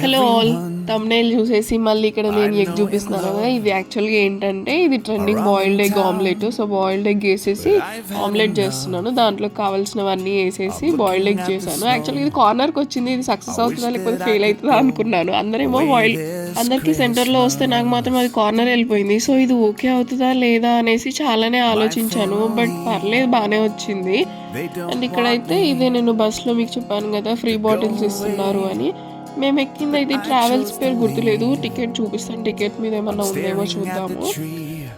Hello all, thumbnail చూసేసి మళ్ళీ ఇక్కడ నేను ఎగ్ చూపిస్తున్నాను కదా. ఇది యాక్చువల్గా ఏంటంటే ఇది trending boiled egg omelette. So boiled egg వేసేసి ఆమ్లెట్ చేస్తున్నాను. దాంట్లో కావాల్సినవన్నీ వేసేసి బాయిల్డ్ ఎగ్ చేశాను. యాక్చువల్గా ఇది కార్నర్కి వచ్చింది. ఇది సక్సెస్ అవుతుందా లేకపోతే ఫెయిల్ అవుతుందా అనుకున్నాను. అందరేమో బాయిల్డ్ అందరికీ సెంటర్లో వస్తే నాకు మాత్రం అది కార్నర్ వెళ్ళిపోయింది. సో ఇది ఓకే అవుతుందా లేదా అనేసి చాలానే ఆలోచించాను. బట్ పర్లేదు, బాగానే వచ్చింది. అండ్ ఇక్కడైతే ఇదే నేను బస్లో మీకు చెప్పాను కదా ఫ్రీ బాటిల్స్ ఇస్తున్నారు అని. మేము ఎక్కింది అయితే ట్రావెల్స్ పేరు గుర్తులేదు. టికెట్ చూపిస్తాను, టికెట్ మీద ఏమన్నా ఉందేమో చూద్దాము.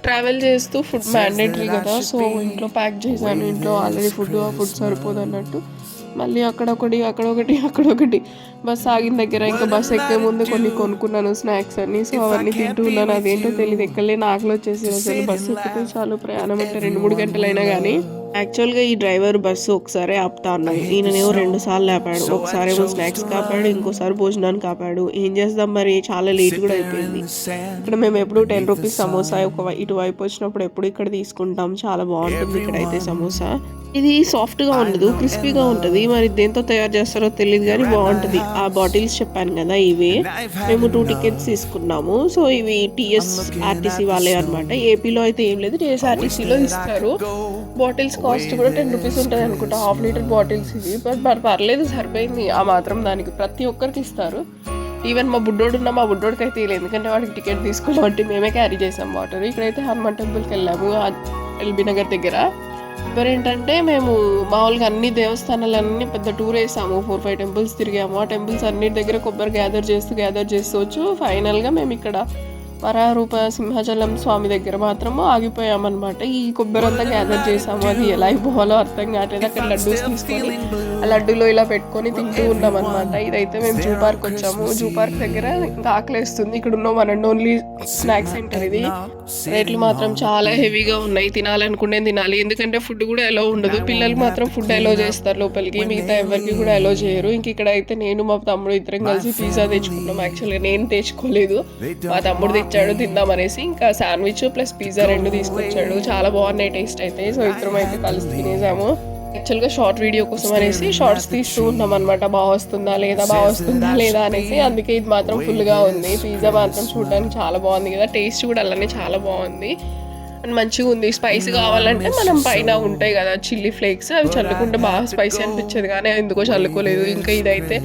ట్రావెల్ చేస్తూ ఫుడ్ మ్యాండేటరీ కదా, సో ఇంట్లో ప్యాక్ చేశాను. ఇంట్లో ఆల్రెడీ ఫుడ్ సరిపోదు అన్నట్టు మళ్ళీ అక్కడొకటి బస్ ఆగిన దగ్గర ఇంకా బస్ ఎక్కే ముందు కొన్ని కొనుక్కున్నాను స్నాక్స్ అన్ని. సో అవన్నీ తింటూ ఉన్నాను. అదేంటో తెలియదు, ఎక్కడలేని ఆకలి వచ్చేసి అసలు బస్సు ఎక్కితే చాలు ప్రయాణం అంటే 2-3 గంటలైనా కానీ. యాక్చువల్గా ఈ డ్రైవర్ బస్సు ఒకసారి ఆపుతా అన్నాడు. ఈయననేమో 2 సార్లు ఆపాడు. ఒకసారి ఏమో స్నాక్స్ కాపాడు, ఇంకోసారి భోజనాన్ని కాపాడు. ఏం చేద్దాం మరి, చాలా లేట్ కూడా అయిపోయింది. ఇక్కడ మేము ఎప్పుడు 10 రూపీస్ సమోసా ఇటువైపు వచ్చినప్పుడు ఎప్పుడు ఇక్కడ తీసుకుంటాం. చాలా బాగుంటుంది ఇక్కడైతే సమోసా. ఇది సాఫ్ట్గా ఉండదు, క్రిస్పీగా ఉంటుంది. మరి దేంతో తయారు చేస్తారో తెలియదు కానీ బాగుంటుంది. ఆ బాటిల్స్ చెప్పాను కదా, ఇవే మేము 2 టికెట్స్ తీసుకున్నాము. సో ఇవి టీఎస్ఆర్టీసీ వాళ్ళే అనమాట. ఏపీలో అయితే ఏం లేదు, టీఎస్ఆర్టీసీలో ఇస్తారు. బాటిల్స్ కాస్ట్ కూడా 10 రూపీస్ ఉంటుంది అనుకుంటా, 1/2 లీటర్ బాటిల్స్ ఇవి. బట్ పర్లేదు, సరిపోయింది. ఆ మాత్రం దానికి ప్రతి ఒక్కరికి ఇస్తారు. ఈవెన్ మా బుడ్డోడికి అయితే లేదు, ఎందుకంటే వాడికి టికెట్ తీసుకోవాలంటే మేమే క్యారీ చేసాం వాటర్. ఇక్కడైతే హనుమాన్ టెంపుల్కి వెళ్ళాము, ఎల్బీ నగర్ దగ్గర. ఇప్పుడు ఏంటంటే మేము మామూలుగా అన్ని దేవస్థానాలన్నీ పెద్ద టూర్ వేసాము. 4-5 టెంపుల్స్ తిరిగాము. ఆ టెంపుల్స్ అన్నిటి దగ్గర కొబ్బరి గ్యాదర్ చేస్తూ ఫైనల్గా మేము ఇక్కడ వరాహరూప సింహాచలం స్వామి దగ్గర మాత్రము ఆగిపోయామన్నమాట. ఈ కొబ్బరి అంతా గ్యాదర్ చేసాము. అది ఎలా అయిపోవాలో అర్థం కావట్లేదు. అక్కడ లడ్డూస్ తీసుకొని ఆ లడ్డూలో ఇలా పెట్టుకొని తింటూ ఉన్నాం అనమాట. ఇదైతే మేము జూ పార్క్ వచ్చాము. జూ పార్క్ దగ్గర ఇంకా ఆకలేస్తుంది. ఇక్కడ ఉన్న 1 అండ్ ఓన్లీ స్నాక్స్ సెంటర్ ఇది. రేట్లు మాత్రం చాలా హెవీగా ఉన్నాయి. తినాలనుకుంటే తినాలి, ఎందుకంటే ఫుడ్ కూడా ఎలో ఉండదు. పిల్లలకి మాత్రం ఫుడ్ ఎలో చేస్తారు లోపలికి, మిగతా ఎవరికి కూడా ఎలో చేయరు. ఇంక ఇక్కడ అయితే నేను మా తమ్ముడు ఇద్దరం కలిసి పిజ్జా తెచ్చుకున్నాం. యాక్చువల్గా నేను తెచ్చుకోలేదు, మా తమ్ముడు తెచ్చాడు తిందామనేసి. ఇంకా శాండ్విచ్ ప్లస్ పిజ్జా 2 తీసుకొచ్చాడు. చాలా బాగున్నాయి టేస్ట్ అయితే. సో ఇద్దరం అయితే కలిసి తినేసాము. యాక్చువల్గా షార్ట్ వీడియో కోసం అనేసి షార్ట్స్ తీస్తూ ఉన్నాం అనమాట. బాగా వస్తుందా లేదా అనేసి. అందుకే ఇది మాత్రం ఫుల్గా ఉంది. పిజ్జా మాత్రం చూడడానికి చాలా బాగుంది కదా, టేస్ట్ కూడా అలానే చాలా బాగుంది అండ్ మంచిగా ఉంది. స్పైసీ కావాలంటే మనం పైన ఉంటాయి కదా చిల్లీ ఫ్లేక్స్, అవి చల్లుకుంటే బాగా స్పైసీ అనిపించేది కానీ ఎందుకో చల్లుకోలేదు. ఇంకా ఇదైతే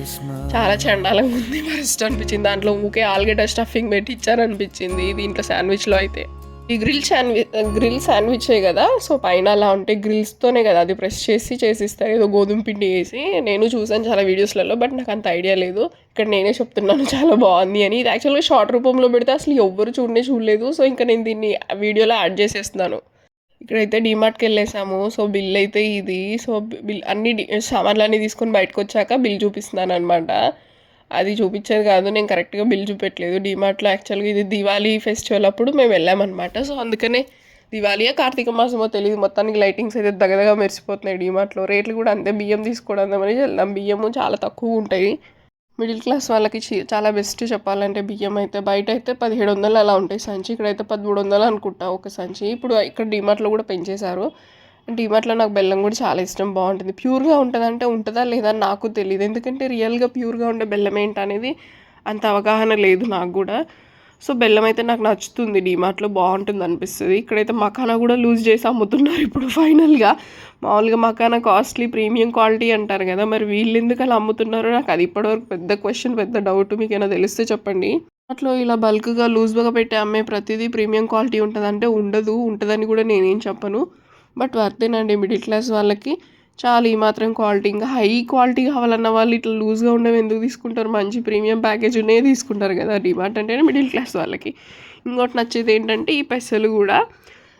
చాలా చండాలంగా ఉంది, ఫస్ట్ అనిపించింది. దాంట్లో ఊకే ఆలుగడ్డ స్టఫింగ్ పెట్టి ఇచ్చారనిపించింది దీంట్లో శాండ్విచ్లో అయితే. ఈ గ్రిల్ శాండ్విచే కదా, సో పైన అలా ఉంటే గ్రిల్స్తోనే కదా అది ప్రెస్ చేసిస్తారు, ఏదో గోధుమ పిండి వేసి. నేను చూసాను చాలా వీడియోస్లలో, బట్ నాకు అంత ఐడియా లేదు. ఇక్కడ నేనే చెప్తున్నాను చాలా బాగుంది అని. ఇది యాక్చువల్గా షార్ట్ రూపంలో పెడితే అసలు ఎవ్వరు చూడలేదు. సో ఇంకా నేను దీన్ని వీడియోలో యాడ్ చేసేస్తున్నాను. ఇక్కడైతే డీమార్ట్కి వెళ్ళేసాము. సో బిల్ అయితే ఇది. సో బిల్ అన్ని సామాన్లు అన్నీ తీసుకొని బయటకు వచ్చాక బిల్ చూపిస్తున్నాను అనమాట. అది చూపించేది కాదు, నేను కరెక్ట్గా బిల్ చూపెట్టలేదు. డీమార్ట్లో యాక్చువల్గా ఇది దివాళీ ఫెస్టివల్ అప్పుడు మేము వెళ్ళామన్నమాట. సో అందుకనే దివాళీయా కార్తీక మాసమో తెలియదు, మొత్తానికి లైటింగ్స్ అయితే దగ్గరగా మెరిసిపోతున్నాయి డీమార్ట్లో. రేట్లు కూడా అంతే. బియ్యం తీసుకోవడం అని వెళ్దాం. బియ్యము చాలా తక్కువ ఉంటాయి. మిడిల్ క్లాస్ వాళ్ళకి చాలా బెస్ట్ చెప్పాలంటే. బియ్యం అయితే బయట అయితే 1700 అలా ఉంటాయి సంచి, ఇక్కడైతే 1300 అనుకుంటా ఒక సంచి. ఇప్పుడు ఇక్కడ డీమార్ట్లో కూడా పెంచేశారు. డీమార్ట్లో నాకు బెల్లం కూడా చాలా ఇష్టం, బాగుంటుంది. ప్యూర్గా ఉంటుందంటే ఉంటుందా లేదా నాకు తెలియదు, ఎందుకంటే రియల్గా ప్యూర్గా ఉండే బెల్లం ఏంటనేది అంత అవగాహన లేదు నాకు కూడా. సో బెల్లం అయితే నాకు నచ్చుతుంది, డీమార్ట్లో బాగుంటుంది అనిపిస్తుంది. ఇక్కడైతే మకానా కూడా లూజ్ చేసి అమ్ముతున్నారు ఇప్పుడు ఫైనల్గా. మామూలుగా మకానా కాస్ట్లీ ప్రీమియం క్వాలిటీ అంటారు కదా, మరి వీళ్ళు ఎందుకు అలా అమ్ముతున్నారో నాకు అది ఇప్పటివరకు పెద్ద క్వశ్చన్, పెద్ద డౌట్. మీకు ఏమైనా తెలిస్తే చెప్పండి. అట్లా ఇలా బల్క్గా లూజ్గా పెట్టి అమ్మే ప్రతిదీ ప్రీమియం క్వాలిటీ ఉంటుందంటే ఉండదు, ఉంటుందని కూడా నేనేం చెప్పను. బట్ వర్తేనండి మిడిల్ క్లాస్ వాళ్ళకి చాలా ఈ మాత్రం క్వాలిటీ. ఇంకా హై క్వాలిటీ కావాలన్న వాళ్ళు ఇట్లా లూజ్గా ఉండేవి ఎందుకు తీసుకుంటారు, మంచి ప్రీమియం ప్యాకేజ్ ఉన్నాయే తీసుకుంటారు కదా. డిమార్ట్ అంటేనే మిడిల్ క్లాస్ వాళ్ళకి. ఇంకోటి నచ్చేది ఏంటంటే ఈ పెసలు కూడా,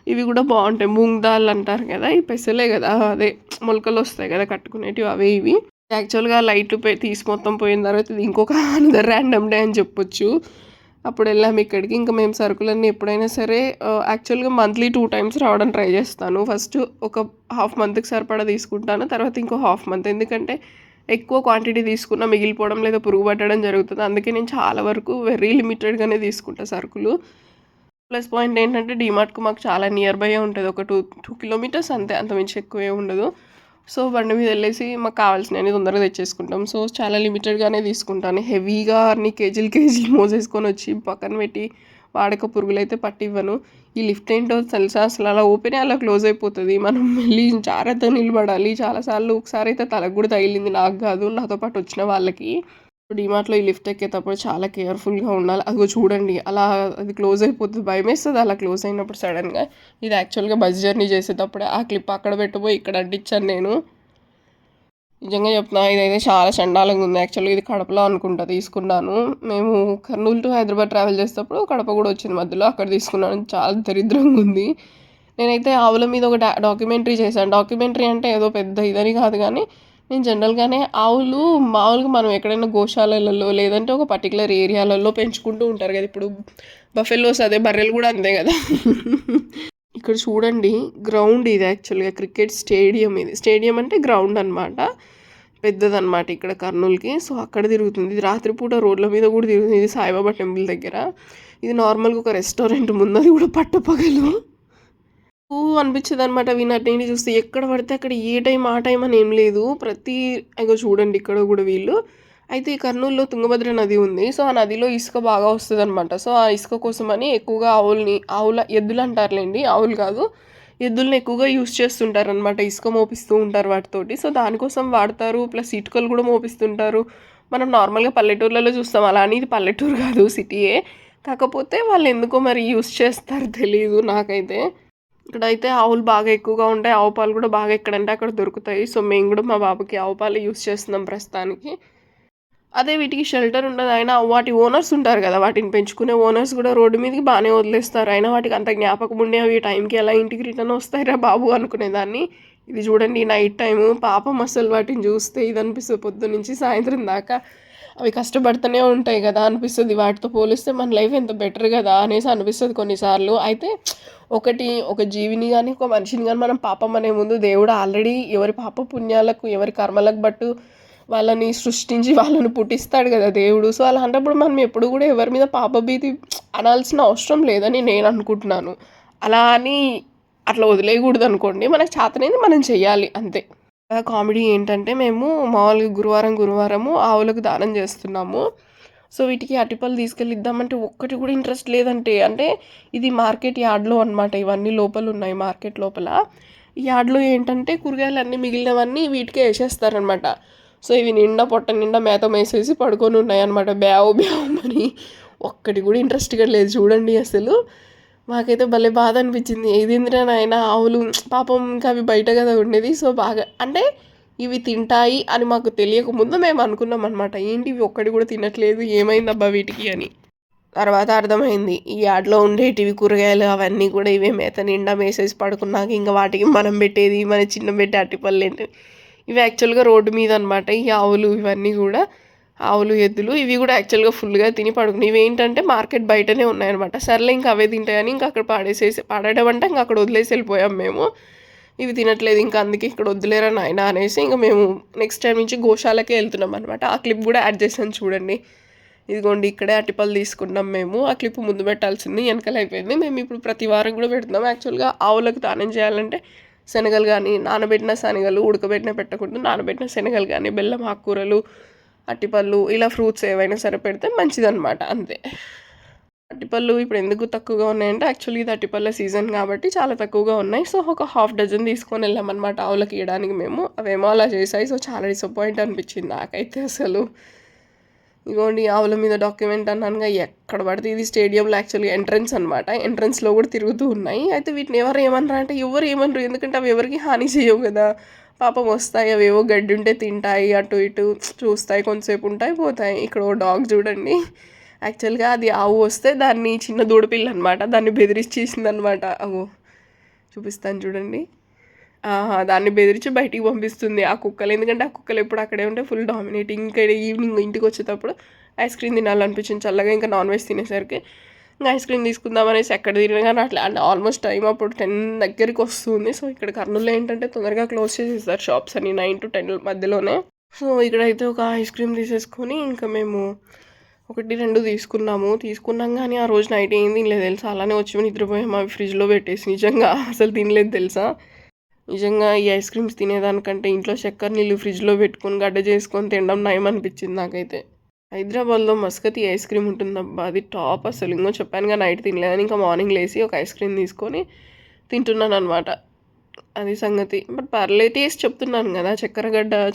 ఇవి కూడా బాగుంటాయి. మూంగ్ దాల్ అంటారు కదా, ఈ పెసలే కదా, అదే మొలకలు వస్తాయి కదా కట్టుకునేటివి, అవే ఇవి. యాక్చువల్గా లైట్ తీసి మొత్తం పోయిన తర్వాత ఇది ఇంకొక అనదర్ ర్యాండమ్ డే అని చెప్పొచ్చు. అప్పుడు వెళ్ళాము ఇక్కడికి. ఇంకా మేము సరుకులన్నీ ఎప్పుడైనా సరే యాక్చువల్గా మంత్లీ 2 టైమ్స్ రావడం ట్రై చేస్తాను. ఫస్ట్ ఒక హాఫ్ మంత్కి సరిపడా తీసుకుంటాను, తర్వాత ఇంకో హాఫ్ మంత్. ఎందుకంటే ఎక్కువ క్వాంటిటీ తీసుకున్నా మిగిలిపోవడం లేదా పురుగు పట్టడం జరుగుతుంది. అందుకే నేను చాలా వరకు వెరీ లిమిటెడ్గానే తీసుకుంటా సరుకులు. ప్లస్ పాయింట్ ఏంటంటే డీమార్ట్కు మాకు చాలా నియర్ బై ఉంటుంది, ఒక 2 కిలోమీటర్స్ అంతే, అంత మించి ఎక్కువే ఉండదు. సో బండి మీద వెళ్ళేసి మాకు కావాల్సినవి తొందరగా తెచ్చేసుకుంటాం. సో చాలా లిమిటెడ్గానే తీసుకుంటాను. హెవీగా అన్ని కేజీలు మోసేసుకొని వచ్చి పక్కన పెట్టి వాడక పురుగులైతే పట్టివ్వను. ఈ లిఫ్ట్ ఏంటో తెలుసా, అసలు అలా ఓపెన్ అలా క్లోజ్ అయిపోతుంది. మనం వెళ్ళి జాగ్రత్తగా నిలబడాలి. చాలాసార్లు ఒకసారి అయితే తలకు కూడా తగిలింది, నాకు కాదు నాతో పాటు వచ్చిన వాళ్ళకి. డీమార్ట్లో ఈ లిఫ్ట్ ఎక్కేటప్పుడు చాలా కేర్ఫుల్గా ఉండాలి. అదిగో చూడండి అలా అది క్లోజ్ అయిపోతుంది, భయం వేస్తుంది అలా క్లోజ్ అయినప్పుడు సడన్గా. ఇది యాక్చువల్గా బస్ జర్నీ చేసేటప్పుడే ఆ క్లిప్ అక్కడ పెట్టబోయి ఇక్కడ అంటించాను నేను. నిజంగా చెప్తున్నా, ఇదైతే చాలా చండాలంగా ఉంది. యాక్చువల్గా ఇది కడపలో అనుకుంటా తీసుకున్నాను. మేము కర్నూలు టు హైదరాబాద్ ట్రావెల్ చేసేటప్పుడు కడప కూడా వచ్చింది మధ్యలో, అక్కడ తీసుకున్నాను. చాలా దరిద్రంగా ఉంది. నేనైతే ఆవుల మీద ఒక డాక్యుమెంటరీ చేశాను. డాక్యుమెంటరీ అంటే ఏదో పెద్ద ఇదని కాదు, కానీ నేను జనరల్గానే ఆవులు మామూలుగా మనం ఎక్కడైనా గోశాలలలో లేదంటే ఒక పర్టికులర్ ఏరియాలలో పెంచుకుంటూ ఉంటారు కదా. ఇప్పుడు బఫెలోస్ అదే, బర్రెలు కూడా అంతే కదా. ఇక్కడ చూడండి గ్రౌండ్ ఇది యాక్చువల్గా క్రికెట్ స్టేడియం. ఇది స్టేడియం అంటే గ్రౌండ్ అనమాట, పెద్దదన్నమాట ఇక్కడ కర్నూలుకి. సో అక్కడ తిరుగుతుంది ఇది. రాత్రిపూట రోడ్ల మీద కూడా తిరుగుతుంది. ఇది సాయిబాబా టెంపుల్ దగ్గర. ఇది నార్మల్గా ఒక రెస్టారెంట్ ముందు, అది కూడా పట్టపగలు అనిపించదు అనమాట. వీళ్ళని చూస్తే ఎక్కడ పడితే అక్కడ ఏ టైం ఆ టైం అని ఏం లేదు. ప్రతి అగో చూడండి ఇక్కడ కూడా వీళ్ళు. అయితే ఈ కర్నూలులో తుంగభద్ర నది ఉంది. సో ఆ నదిలో ఇసుక బాగా వస్తుంది అనమాట. సో ఆ ఇసుక కోసమని ఎక్కువగా ఎద్దులు అంటారులేండి, ఆవులు కాదు, ఎద్దుల్ని ఎక్కువగా యూస్ చేస్తుంటారు అనమాట. ఇసుక మోపిస్తూ ఉంటారు వాటితోటి. సో దానికోసం వాడతారు. ప్లస్ ఇటుకలు కూడా మోపిస్తుంటారు. మనం నార్మల్గా పల్లెటూర్లలో చూస్తాం, అలా అని ఇది పల్లెటూరు కాదు, సిటీయే. కాకపోతే వాళ్ళు ఎందుకో మరి యూస్ చేస్తారు తెలియదు నాకైతే. ఇక్కడైతే ఆవులు బాగా ఎక్కువగా ఉంటాయి. ఆవు పాలు కూడా బాగా ఎక్కడంటే అక్కడ దొరుకుతాయి. సో మేము కూడా మా బాబుకి ఆవు పాలు యూస్ చేస్తున్నాం ప్రస్తుతానికి. అదే వీటికి షెల్టర్ ఉండదు. అయినా వాటి ఓనర్స్ ఉంటారు కదా, వాటిని పెంచుకునే ఓనర్స్ కూడా రోడ్డు మీదకి బాగానే వదిలేస్తారు. అయినా వాటికి అంత జ్ఞాపకం ఉండే అవి టైంకి ఎలా ఇంటికి రిటర్న్ వస్తాయిరా బాబు అనుకునేదాన్ని. ఇది చూడండి నైట్ టైము, పాపం అసలు వాటిని చూస్తే ఇది అనిపిస్తుంది. పొద్దు నుంచి సాయంత్రం దాకా అవి కష్టపడుతూనే ఉంటాయి కదా అనిపిస్తుంది. వాటితో పోలిస్తే మన లైఫ్ ఎంత బెటర్ కదా అనేసి అనిపిస్తుంది కొన్నిసార్లు. అయితే ఒక జీవిని కానీ ఒక మనిషిని కానీ మనం పాపం అనే ముందు దేవుడు ఆల్రెడీ ఎవరి పాప పుణ్యాలకు ఎవరి కర్మలకు బట్టు వాళ్ళని సృష్టించి వాళ్ళని పుట్టిస్తాడు కదా దేవుడు. సో అలాంటప్పుడు మనం ఎప్పుడు కూడా ఎవరి మీద పాపభీతి అనాల్సిన అవసరం లేదని నేను అనుకుంటున్నాను. అలా అని అట్లా వదిలేయకూడదు అనుకోండి. మనకు చేతనైంది మనం చెయ్యాలి అంతే. కామెడీ ఏంటంటే మేము మామూలుగా గురువారము ఆవులకు దానం చేస్తున్నాము. సో వీటికి అరటిపళ్ళు తీసుకెళ్ళి ఇద్దామంటే ఒక్కటి కూడా ఇంట్రెస్ట్ లేదంటే. అంటే ఇది మార్కెట్ యార్డ్లో అనమాట, ఇవన్నీ లోపల ఉన్నాయి మార్కెట్ లోపల. ఈ యార్డ్లో ఏంటంటే కూరగాయలు అన్నీ మిగిలినవన్నీ వీటికే వేసేస్తారనమాట. సో ఇవి నిండా పొట్ట నిండా మేత వేసేసి పడుకొని ఉన్నాయి అనమాట, బ్యావు అని. ఒక్కటి కూడా ఇంట్రెస్ట్గా లేదు చూడండి అసలు. మాకైతే భలే బాధ అనిపించింది. ఏదేంద్రా నాయన ఆవులు పాపం ఇంకా అవి బయట కదా ఉండేది. సో బాగా అంటే ఇవి తింటాయి అని మాకు తెలియక ముందు మేము అనుకున్నాం అనమాట, ఏంటి ఇవి ఒక్కటి కూడా తినట్లేదు, ఏమైందబ్బా వీటికి అని. తర్వాత అర్థమైంది ఈ యార్డ్లో ఉండేటివి కూరగాయలు అవన్నీ కూడా ఇవే మేత నిండా మేసేసి పడుకున్నాక ఇంకా వాటికి మనం పెట్టేది మన చిన్న పెట్టే అరటిపళ్ళు ఏంటి. ఇవి యాక్చువల్గా రోడ్డు మీద అనమాట ఈ ఆవులు. ఇవన్నీ కూడా ఆవులు ఎద్దులు ఇవి కూడా యాక్చువల్గా ఫుల్గా తిని పడుకుని. ఇవి ఏంటంటే మార్కెట్ బయటనే ఉన్నాయన్నమాట. సర్లే ఇంకా అవే తింటాయని ఇంకా అక్కడ పాడేయడం అంటే ఇంకా అక్కడ వదిలేసి వెళ్ళిపోయాం మేము. ఇవి తినట్లేదు ఇంకా అందుకే ఇక్కడ వద్దులేరా నాయన అనేసి ఇంకా మేము నెక్స్ట్ టైం నుంచి గోశాలకే వెళ్తున్నాం అనమాట. ఆ క్లిప్ కూడా యాడ్ చేసాను చూడండి. ఇదిగోండి ఇక్కడే అరటిపళ్ళు తీసుకున్నాం మేము. ఆ క్లిప్ ముందు పెట్టాల్సింది వెనకాల అయిపోయింది. మేము ఇప్పుడు ప్రతి వారం కూడా పెడుతున్నాం. యాక్చువల్గా ఆవులకు దానం చేయాలంటే శనగలు కానీ నానబెట్టిన శనగలు ఉడకబెట్టిన పెట్టకుండా నానబెట్టిన శనగలు కానీ బెల్లం ఆకుకూరలు అరటిపళ్ళు ఇలా ఫ్రూట్స్ ఏవైనా సరే పెడితే మంచిదన్నమాట అంతే. అరటిపళ్ళు ఇప్పుడు ఎందుకు తక్కువగా ఉన్నాయంటే యాక్చువల్లీ ఇది అరటిపళ్ళ సీజన్ కాబట్టి చాలా తక్కువగా ఉన్నాయి. సో ఒక 1/2 డజన్ తీసుకొని వెళ్ళామన్నమాట ఆవులకి ఇవ్వడానికి మేము. అవేమో అలా చేసాయి. సో చాలా డిసప్పాయింట్ అనిపించింది నాకైతే అసలు. ఇదిగోండి ఆవుల మీద డాక్యుమెంట్ అన్నానుగా, ఎక్కడ పడితే ఇది స్టేడియంలో యాక్చువల్గా ఎంట్రన్స్ అనమాట. ఎంట్రన్స్లో కూడా తిరుగుతూ ఉన్నాయి. అయితే వీటిని ఎవరు ఏమన్నారు అంటే ఎవరు ఏమన్నారు, ఎందుకంటే అవి ఎవరికి హాని చేయవు కదా. పాపం వస్తాయి అవేవో గడ్డి ఉంటే తింటాయి, అటు ఇటు చూస్తాయి, కొంతసేపు ఉంటాయి పోతాయి. ఇక్కడ ఓ డాగ్ చూడండి, యాక్చువల్గా అది ఆవు వస్తే దాన్ని చిన్న దూడపిల్ల అనమాట, దాన్ని బెదిరించేసిందనమాట. అగో చూపిస్తాను చూడండి. దాన్ని బెదిరించి బయటికి పంపిస్తుంది ఆ కుక్కలు. ఎందుకంటే ఆ కుక్కలు ఎప్పుడు అక్కడే ఉంటే ఫుల్ డామినేటింగ్. ఇంకా ఈవినింగ్ ఇంటికి వచ్చేటప్పుడు ఐస్ క్రీమ్ తినాలనిపించింది చల్లగా. ఇంకా నాన్ వెజ్ తినేసరికి ఇంకా ఐస్ క్రీమ్ తీసుకుందామనేసి ఎక్కడ తిరిగినా కానీ అట్లా అంటే ఆల్మోస్ట్ టైం అప్పుడు 10 దగ్గరికి వస్తుంది. సో ఇక్కడ కర్నూలులో ఏంటంటే తొందరగా క్లోజ్ చేసేస్తారు షాప్స్ అని 9 to 10 మధ్యలోనే. సో ఇక్కడైతే ఒక ఐస్ క్రీమ్ తీసేసుకొని ఇంకా మేము 1-2 తీసుకున్నాం కానీ ఆ రోజు నైట్ ఏం తినలేదు తెలుసా. అలానే వచ్చి నిద్రపోయాము. అవి ఫ్రిడ్జ్లో పెట్టేసి నిజంగా అసలు తినలేదు తెలుసా. నిజంగా ఈ ఐస్ క్రీమ్స్ తినేదానికంటే ఇంట్లో చక్కెర నీళ్ళు ఫ్రిడ్జ్లో పెట్టుకొని గడ్డ చేసుకొని తినడం నయం అనిపించింది నాకైతే. హైదరాబాద్లో మస్కతి ఐస్ క్రీమ్ ఉంటుందబ్బా, అది టాప్ అసలు. ఇంకో చెప్పానుగా నైట్ తినలేదని ఇంకా మార్నింగ్ లేసి ఒక ఐస్ క్రీమ్ తీసుకొని తింటున్నాను అనమాట. అది సంగతి. బట్ పర్లేదు, టేస్ట్ చెప్తున్నాను కదా,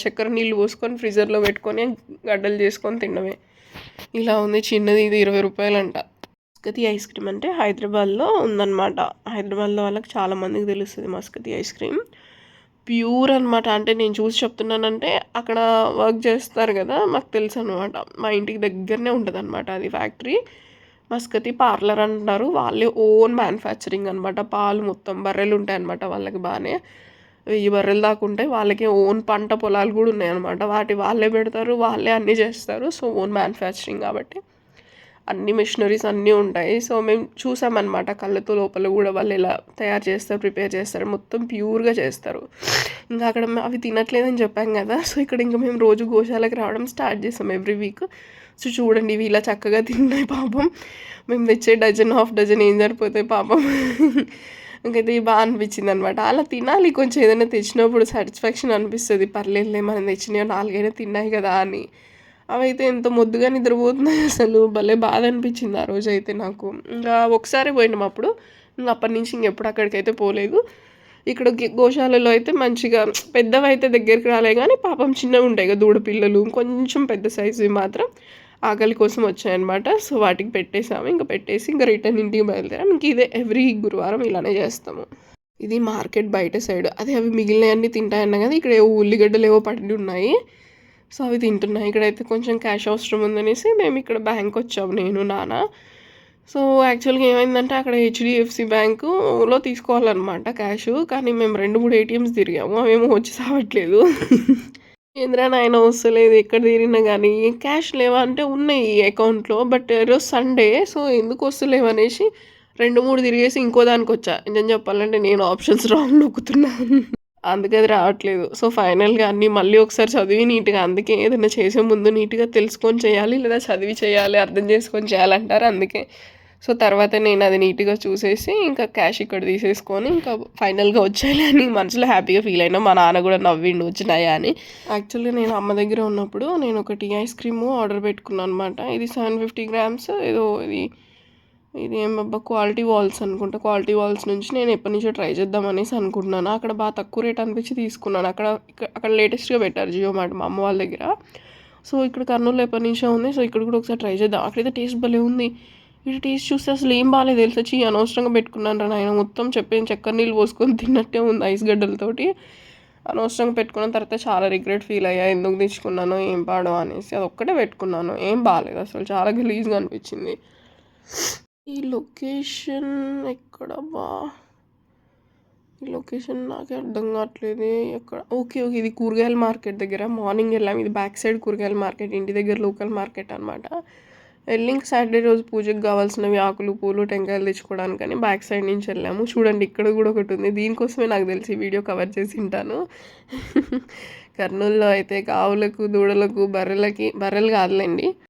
చక్కెర నీళ్ళు పోసుకొని ఫ్రీజర్లో పెట్టుకొని గడ్డలు చేసుకొని తినడమే. ఇలా ఉంది చిన్నది, ఇది 20 రూపాయలంట. మస్కతి ఐస్ క్రీమ్ అంటే హైదరాబాద్లో ఉందన్నమాట. హైదరాబాద్లో వాళ్ళకి చాలామందికి తెలుస్తుంది మస్కతి ఐస్ క్రీమ్. ప్యూర్ అనమాట. అంటే నేను చూసి చెప్తున్నానంటే అక్కడ వర్క్ చేస్తారు కదా, మాకు తెలుసు అనమాట. మా ఇంటికి దగ్గరనే ఉంటుంది అనమాట అది ఫ్యాక్టరీ. మస్కతి పార్లర్ అంటారు. వాళ్ళే ఓన్ మ్యానుఫ్యాక్చరింగ్ అనమాట. పాలు మొత్తం బర్రెలు ఉంటాయి అనమాట వాళ్ళకి, బాగానే 1000 బర్రెలు దాకా ఉంటాయి వాళ్ళకి. ఓన్ పంట పొలాలు కూడా ఉన్నాయన్నమాట. వాళ్ళే పెడతారు, వాళ్ళే అన్నీ చేస్తారు. సో ఓన్ మ్యానుఫ్యాక్చరింగ్ కాబట్టి అన్ని మిషనరీస్ అన్నీ ఉంటాయి. సో మేము చూసామన్నమాట కళ్ళతో లోపల కూడా వాళ్ళు ఎలా తయారు చేస్తారు, ప్రిపేర్ చేస్తారు, మొత్తం ప్యూర్గా చేస్తారు. ఇంకా అక్కడ అవి తినట్లేదని చెప్పాం కదా, సో ఇక్కడ ఇంకా మేము రోజు గోశాలకు రావడం స్టార్ట్ చేస్తాం ఎవ్రీ వీక్. సో చూడండి ఇవి ఇలా చక్కగా తిన్నాయి పాపం. మేము తెచ్చే హాఫ్ డజన్ ఏం సరిపోతాయి పాపం. ఇంకైతే బాగా అనిపించింది అనమాట. అలా తినాలి, కొంచెం ఏదైనా తెచ్చినప్పుడు సాటిస్ఫాక్షన్ అనిపిస్తుంది. పర్లేదులే మనం తెచ్చినవి 4 అయినా తిన్నాయి కదా అని. అవైతే ఎంత ముద్దుగా నిద్రపోతున్నాయి అసలు, భలే బాధ అనిపించింది ఆ రోజు అయితే నాకు. ఇంకా ఒకసారి పోయినాం అప్పుడు, ఇంకా అప్పటి నుంచి ఇంకెప్పుడు అక్కడికైతే పోలేదు. ఇక్కడ గోశాలలో అయితే మంచిగా పెద్దవి అయితే దగ్గరికి రాలే, కానీ పాపం చిన్నవి ఉంటాయి కదా దూడ పిల్లలు, కొంచెం పెద్ద సైజు మాత్రం ఆకలి కోసం వచ్చాయన్నమాట. సో వాటికి పెట్టేసాము. ఇంకా పెట్టేసి ఇంకా రిటర్న్ ఇంటికి బయలుదేరాం. ఇంక ఇదే ఎవ్రీ గురువారం ఇలానే చేస్తాము. ఇది మార్కెట్ బయట సైడ్. అదే అవి మిగిలినవన్నీ తింటాయన్నా కదా, ఇక్కడ ఏవో ఉల్లిగడ్డలు ఏవో పడి ఉన్నాయి. సో అవి తింటున్నాయి. ఇక్కడైతే కొంచెం క్యాష్ అవసరం ఉందనేసి మేము ఇక్కడ బ్యాంక్ వచ్చాము, నేను నాన్న. సో యాక్చువల్గా ఏమైందంటే అక్కడ హెచ్డిఎఫ్సి బ్యాంకులో తీసుకోవాలన్నమాట క్యాష్, కానీ మేము 2-3 ఏటీఎంస్ తిరిగాము, అవేమో వచ్చి సావట్లేదు. ఏంద్రా నాయన వస్తలేదు, ఎక్కడ తిరిగినా కానీ క్యాష్ లేవా అంటే ఉన్నాయి అకౌంట్లో, బట్ ఈరోజు సండే, సో ఎందుకు వస్తలేవు అనేసి 2-3 తిరిగేసి ఇంకో దానికి వచ్చా. నిజం చెప్పాలంటే నేను ఆప్షన్స్ రాంగ్ నొక్కుతున్నాను, అందుకే అది రావట్లేదు. సో ఫైనల్గా అన్నీ మళ్ళీ ఒకసారి చదివి నీట్గా, అందుకే ఏదైనా చేసే ముందు నీట్గా తెలుసుకొని చేయాలి, లేదా చదివి చేయాలి, అర్థం చేసుకొని చేయాలంటారు, అందుకే. సో తర్వాత నేను అది నీట్గా చూసేసి ఇంకా క్యాష్ ఇక్కడ తీసేసుకొని ఇంకా ఫైనల్గా వచ్చాయి అని మనసులో హ్యాపీగా ఫీల్ అయినా. మా నాన్న కూడా నవ్విండు వచ్చినాయా అని. యాక్చువల్గా నేను అమ్మ దగ్గర ఉన్నప్పుడు నేను ఒక టీ ఐస్ క్రీమ్ ఆర్డర్ పెట్టుకున్నాను అనమాట. ఇది 750 grams ఏదో, ఇది ఏమబ్బా క్వాలిటీ వాల్స్ అనుకుంటా. క్వాలిటీ వాల్స్ నుంచి నేను ఎప్పటి నుంచో ట్రై చేద్దాం అనేసి అనుకుంటున్నాను. అక్కడ బాగా తక్కువ రేట్ అనిపించి తీసుకున్నాను. అక్కడ లేటెస్ట్గా పెట్టారు జియో మార్ట్ మా అమ్మ వాళ్ళ దగ్గర. సో ఇక్కడ కర్నూలులో ఎప్పటి నుంచో ఉంది. సో ఇక్కడ కూడా ఒకసారి ట్రై చేద్దాం. అక్కడైతే టేస్ట్ భలే ఉంది. ఇది టేస్ట్ చూస్తే అసలు ఏం బాగాలేదు తెలుసా. అనవసరంగా పెట్టుకున్నాను రా నాయన, మొత్తం చెప్పాను చక్కెర నీళ్ళు పోసుకొని తిన్నట్టే ఉంది ఐస్ గడ్డలతోటి. అనవసరంగా పెట్టుకున్న తర్వాత చాలా రిగ్రెట్ ఫీల్ అయ్యా, ఎందుకు తెచ్చుకున్నాను ఏం పాడో అనేసి. అది ఒక్కటే పెట్టుకున్నాను, ఏం బాగాలేదు అసలు, చాలా గలీజ్గా అనిపించింది. ఈ లొకేషన్ ఎక్కడబ్బా, ఈ లొకేషన్ నాకే అర్థం కావట్లేదు ఎక్కడ. ఓకే ఇది కూరగాయల మార్కెట్ దగ్గర. మార్నింగ్ వెళ్ళాము, ఇది బ్యాక్ సైడ్ కూరగాయల మార్కెట్, ఇంటి దగ్గర లోకల్ మార్కెట్ అనమాట. వెళ్ళి ఇంక సాటర్డే రోజు పూజకు కావాల్సినవి ఆకులు పూలు టెంకాయలు తెచ్చుకోవడానికని బ్యాక్ సైడ్ నుంచి వెళ్ళాము. చూడండి ఇక్కడ కూడా ఒకటి ఉంది, దీనికోసమే నాకు తెలిసి వీడియో కవర్ చేసి ఉంటాను. కర్నూలులో అయితే ఆవులకు దూడలకు బర్రెలు కాదులేండి,